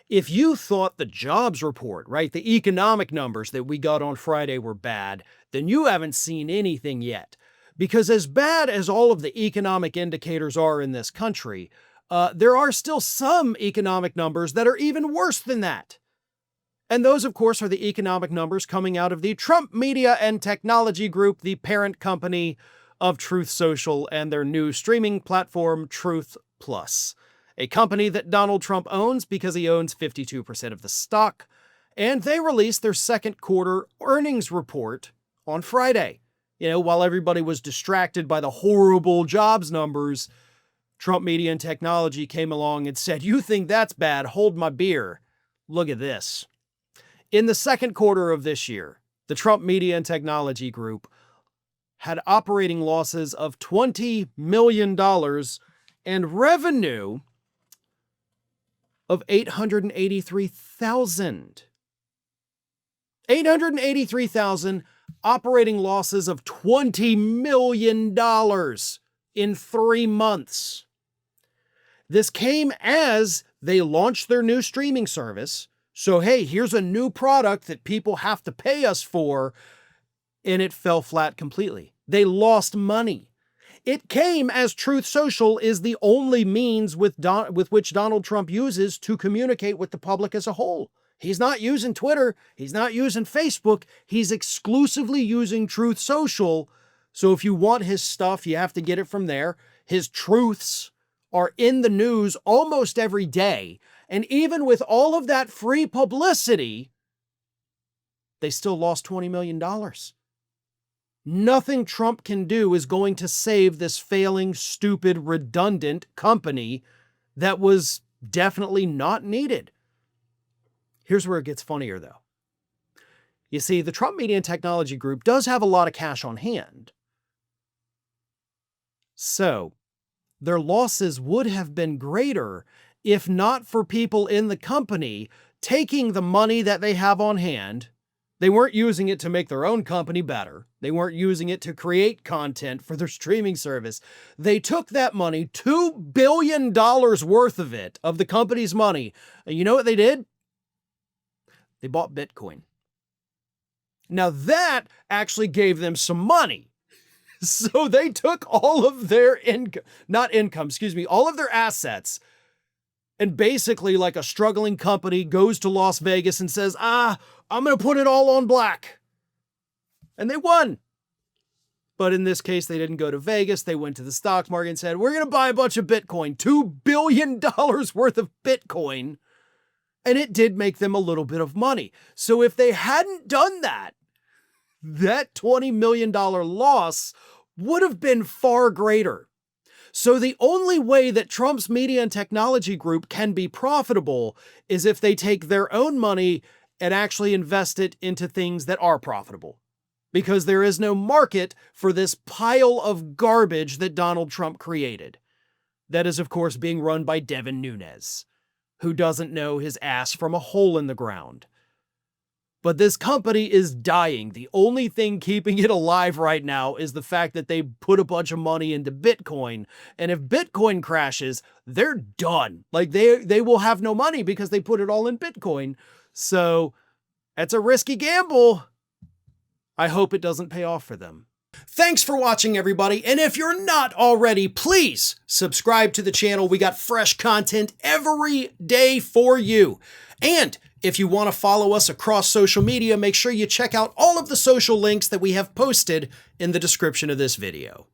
If you thought the jobs report, right, the economic numbers that we got on Friday were bad, then you haven't seen anything yet. Because as bad as all of the economic indicators are in this country, there are still some economic numbers that are even worse than that. And those, of course, are the economic numbers coming out of the Trump Media and Technology Group, the parent company of Truth Social and their new streaming platform, Truth Plus, a company that Donald Trump owns because he owns 52% of the stock. And they released their second quarter earnings report on Friday. You know, while everybody was distracted by the horrible jobs numbers, Trump Media and Technology came along and said, "You think that's bad? Hold my beer. Look at this." In the second quarter of this year, the Trump Media and Technology Group had operating losses of $20 million and revenue of $883,000. $883,000, operating losses of $20 million in 3 months. This came as they launched their new streaming service. So, hey, here's a new product that people have to pay us for, and it fell flat completely. They lost money. It came as Truth Social is the only means with which Donald Trump uses to communicate with the public as a whole. He's not using Twitter. He's not using Facebook. He's exclusively using Truth Social. So if you want his stuff, you have to get it from there. His truths are in the news almost every day. And even with all of that free publicity, they still lost $20 million. Nothing Trump can do is going to save this failing, stupid, redundant company that was definitely not needed. Here's where it gets funnier, though. You see, the Trump Media and Technology Group does have a lot of cash on hand. So, their losses would have been greater if not for people in the company taking the money that they have on hand. They weren't using it to make their own company better. They weren't using it to create content for their streaming service. They took that money, $2 billion worth of it, of the company's money. And you know what they did? They bought Bitcoin. Now that actually gave them some money. So they took all of their all of their assets, and basically, like a struggling company goes to Las Vegas and says, I'm going to put it all on black. And they won. But in this case, they didn't go to Vegas. They went to the stock market and said, we're going to buy a bunch of Bitcoin, $2 billion worth of Bitcoin. And it did make them a little bit of money. So if they hadn't done that, that $20 million loss would have been far greater. So the only way that Trump's Media and Technology Group can be profitable is if they take their own money and actually invest it into things that are profitable. Because there is no market for this pile of garbage that Donald Trump created. That is, of course, being run by Devin Nunes, who doesn't know his ass from a hole in the ground. But this company is dying. The only thing keeping it alive right now is the fact that they put a bunch of money into Bitcoin. And if Bitcoin crashes, they're done. Like they will have no money because they put it all in Bitcoin. So that's a risky gamble. I hope it doesn't pay off for them. Thanks for watching, everybody. And if you're not already, please subscribe to the channel. We got fresh content every day for you. And if you want to follow us across social media, make sure you check out all of the social links that we have posted in the description of this video.